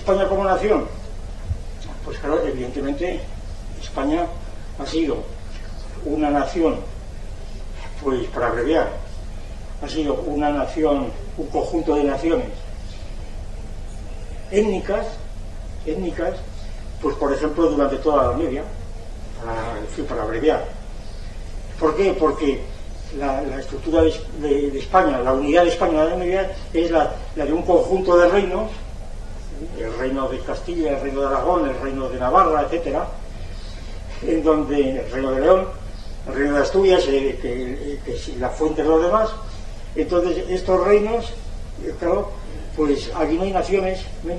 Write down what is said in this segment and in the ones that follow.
España como nación? Pues claro, evidentemente España ha sido una nación, pues para abreviar, ha sido una nación, un conjunto de naciones étnicas, pues por ejemplo durante toda la Edad Media, para abreviar. ¿Por qué? Porque la estructura de España, la unidad de España en la Edad Media es la de un conjunto de reinos, el reino de Castilla, el reino de Aragón, el reino de Navarra, etcétera, en donde el reino de León, el reino de Asturias, que es la fuente de los demás. Entonces estos reinos, claro, pues aquí no hay naciones, no hay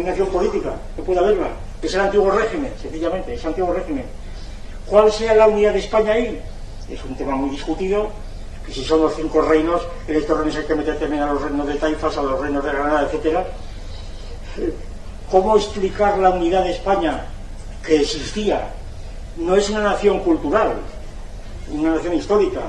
nación política, no puede haberla. Es el antiguo régimen, sencillamente, es el antiguo régimen. ¿Cuál sea la unidad de España ahí? Es un tema muy discutido, que si son los 5 reinos, en estos reinos hay que meter también a los reinos de Taifas, a los reinos de Granada, etcétera. ¿Cómo explicar la unidad de España que existía? No es una nación cultural, una nación histórica.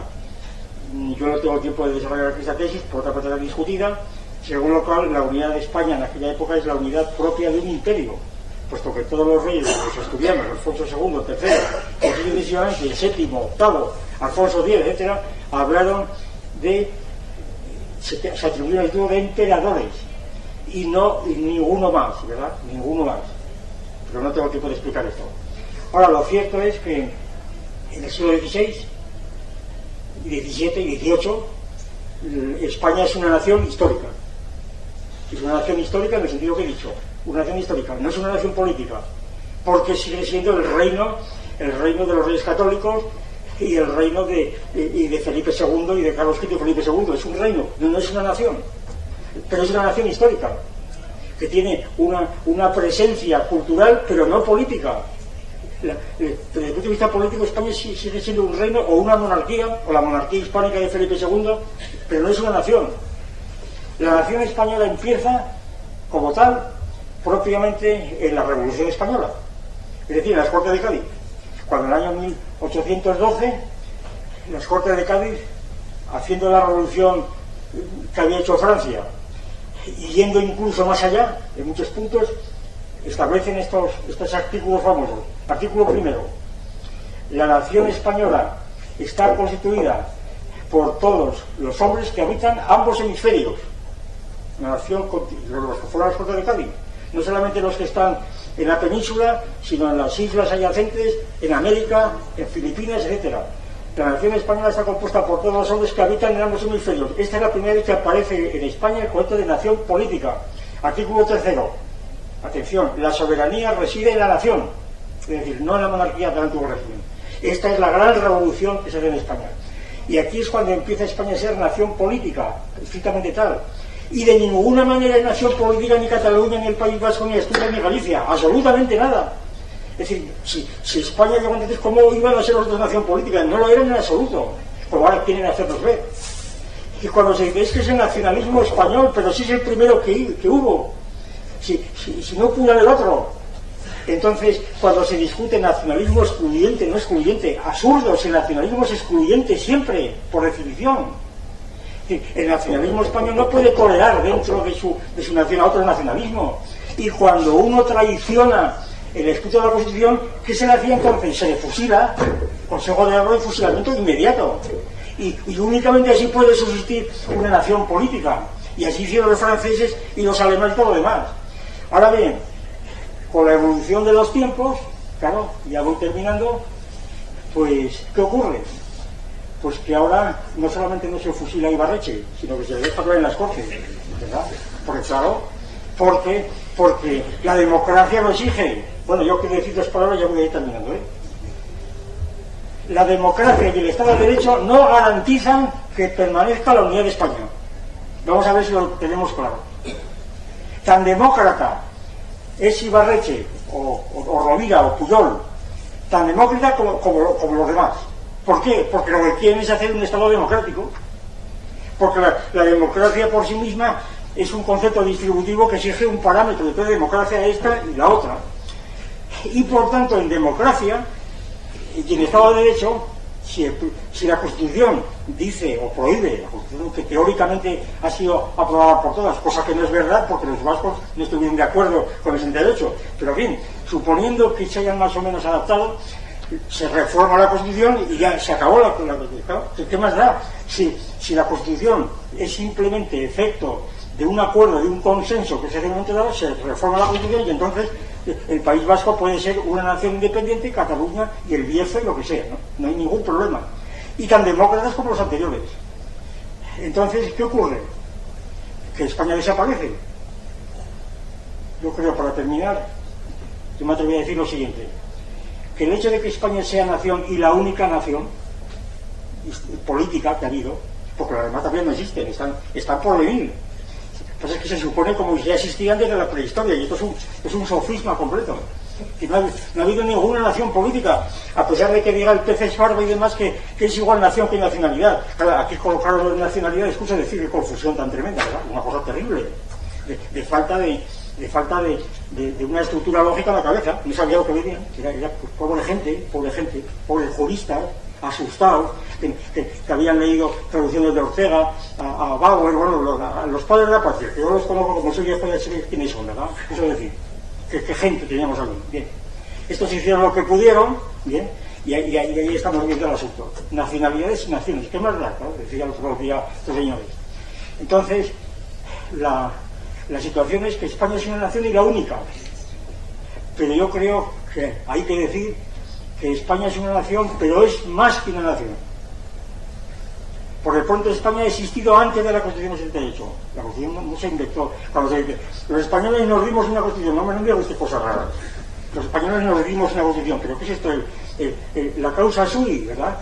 Yo no tengo tiempo de desarrollar esta tesis, por otra parte está discutida, según lo cual la unidad de España en aquella época es la unidad propia de un imperio, puesto que todos los reyes, los asturianos, Alfonso II, III, y sucesivamente, el VII, VIII, Alfonso X, etcétera, hablaron de, se atribuyeron el título de emperadores, y ninguno más, ¿verdad? Ninguno más. Pero no tengo tiempo de explicar esto. Ahora, lo cierto es que en el siglo XVI, XVII y XVIII, España es una nación histórica. Es una nación histórica en el sentido que he dicho. Una nación histórica, no es una nación política, porque sigue siendo el reino de los reyes católicos y el reino de Felipe II y de Carlos V y Felipe II. Es un reino, no es una nación, pero es una nación histórica, que tiene una presencia cultural, pero no política. Desde el punto de vista político, España sigue siendo un reino o una monarquía, o la monarquía hispánica de Felipe II, pero no es una nación. La nación española empieza, como tal, propiamente en la Revolución Española, es decir, en las Cortes de Cádiz, cuando en el año 1812 las Cortes de Cádiz, haciendo la revolución que había hecho Francia y yendo incluso más allá en muchos puntos, establecen estos artículos famosos. Artículo primero: la nación española está constituida por todos los hombres que habitan ambos hemisferios. La nación, los que fueron las Cortes de Cádiz, no solamente los que están en la península, sino en las islas adyacentes, en América, en Filipinas, etcétera. La nación española está compuesta por todos los hombres que habitan en ambos hemisferios. Esta es la primera vez que aparece en España el concepto de nación política. Artículo tercero: atención, la soberanía reside en la nación, es decir, no en la monarquía del antiguo régimen. Esta es la gran revolución que se ve en España. Y aquí es cuando empieza España a ser nación política, estrictamente tal. Y de ninguna manera es nación política ni Cataluña, ni el País Vasco, ni Asturias, ni Galicia. Absolutamente nada. Es decir, si España llegó entonces, ¿cómo iban a ser los dos nación política? No lo eran en absoluto, como ahora quieren hacernos ver. Y cuando se dice, es que es el nacionalismo español, pero sí es el primero que hubo. Si no pudo el otro. Entonces, cuando se discute nacionalismo excluyente, no excluyente, absurdo, si el nacionalismo es excluyente siempre, por definición. El nacionalismo español no puede tolerar dentro de su nación a otro nacionalismo. Y cuando uno traiciona el espíritu de la Constitución, ¿qué se le hacía entonces? Se le fusila, Consejo de Guerra y fusilamiento inmediato. Y únicamente así puede subsistir una nación política. Y así hicieron los franceses y los alemanes y todo lo demás. Ahora bien, con la evolución de los tiempos, claro, ya voy terminando, pues, ¿qué ocurre? Pues que ahora no solamente no se fusila a Ibarretxe, sino que se le deja hablar en las Cortes, ¿verdad? Porque claro, porque la democracia lo exige. Bueno, yo quiero decir 2 palabras, ya voy a ir terminando, ¿eh? La democracia y el Estado de Derecho no garantizan que permanezca la unidad de España. Vamos a ver si lo tenemos claro. Tan demócrata es Ibarretxe, o Rovira, o Pujol, tan demócrata como los demás. ¿Por qué? Porque lo que quieren es hacer un Estado democrático. Porque la democracia por sí misma es un concepto distributivo que exige un parámetro de toda democracia, esta y la otra. Y por tanto, en democracia y en Estado de Derecho, si la Constitución dice o prohíbe, la Constitución que teóricamente ha sido aprobada por todas, cosa que no es verdad porque los vascos no estuvieron de acuerdo con el 68, pero bien, suponiendo que se hayan más o menos adaptado, se reforma la Constitución y ya se acabó la Constitución. ¿Qué más da? Si la Constitución es simplemente efecto de un acuerdo, de un consenso que se hace en un momento dado, se reforma la Constitución y entonces el País Vasco puede ser una nación independiente, Cataluña y el Bierzo y lo que sea, no hay ningún problema. Y tan demócratas como los anteriores. Entonces, ¿qué ocurre? Que España desaparece. Yo creo, para terminar, yo me atreví a decir lo siguiente: que el hecho de que España sea nación y la única nación política que ha habido, porque las demás también no existen, están por venir. Lo que pasa es que se supone como si ya existían desde la prehistoria, y esto es un sofisma completo. Que no ha habido ninguna nación política, a pesar de que diga el PC Esparva y demás que es igual nación que nacionalidad. Claro, aquí colocarlo de nacionalidad, escucha decir qué confusión tan tremenda, ¿verdad? Una cosa terrible, de falta de una estructura lógica en la cabeza. No sabía lo que venían, era pues, pobre gente, pobres juristas, asustados, que habían leído traducciones de Ortega, a Bauer, bueno, a los padres de la patria, que yo los conozco como soy, ya puede saber quiénes son, ¿verdad? Eso es decir, qué gente teníamos aquí. Bien, estos hicieron lo que pudieron, bien, y ahí estamos viendo el asunto. Nacionalidades y naciones, ¿qué más da? ¿No? Decían los otros días estos señores. Entonces, la situación es que España es una nación y la única, pero yo creo que hay que decir que España es una nación, pero es más que una nación. Por el pronto, España ha existido antes de la Constitución del 78. La Constitución no se inventó. Los españoles nos dimos una Constitución, no me diga usted cosas raras. Los españoles nos dimos una Constitución, pero ¿qué es esto? La causa sui, ¿verdad?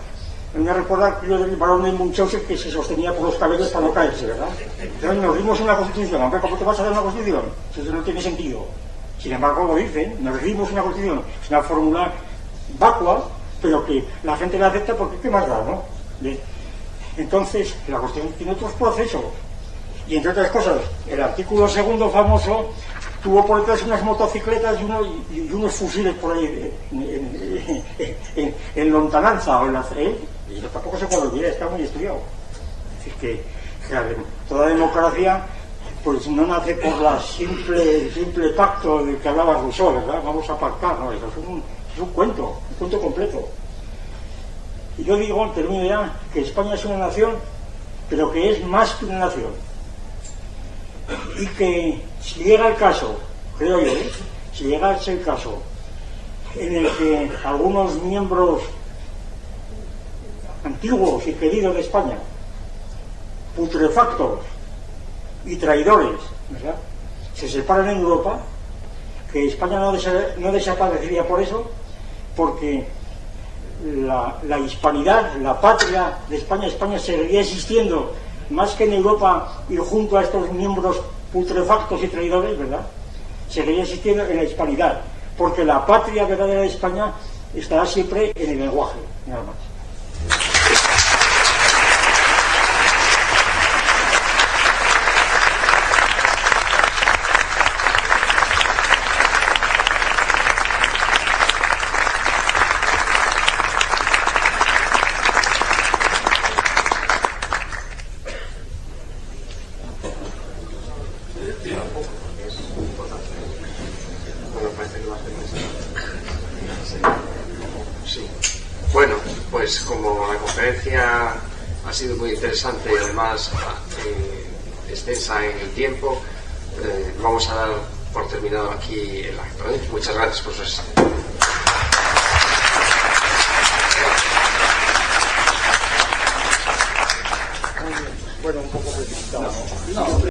Me recuerda que el varón de Munchausen que se sostenía por los cabellos para no caerse, ¿verdad? Entonces nos dimos una Constitución. Hombre, ¿cómo te vas a dar una Constitución? Eso no tiene sentido. Sin embargo, lo dicen, nos dimos una Constitución. Es una fórmula vacua, pero que la gente la acepta porque ¿qué más da, no? Entonces, la Constitución tiene otros procesos. Y entre otras cosas, el artículo segundo famoso tuvo por detrás unas motocicletas y unos fusiles por ahí en lontananza o en la y tampoco se puede olvidar, está muy estudiado. Es decir, que toda democracia pues no nace por la simple pacto del que hablaba Rousseau, ¿verdad? Vamos a pactar, no, eso es un cuento completo. Y yo digo, termino ya, que España es una nación, pero que es más que una nación. Y que si llega el caso, creo yo, si llegase el caso en el que algunos miembros antiguos y queridos de España, putrefactos y traidores, ¿verdad?, se separan en Europa, que España no desaparecería por eso, porque la hispanidad, la patria de España seguiría existiendo más que en Europa y junto a estos miembros putrefactos y traidores, ¿verdad?, seguiría existiendo en la hispanidad, porque la patria verdadera de España estará siempre en el lenguaje, nada más. Bueno, pues como la conferencia ha sido muy interesante y además extensa en el tiempo, vamos a dar por terminado aquí el acto. Muchas gracias por su asistencia. Bueno, un poco precipitado. No.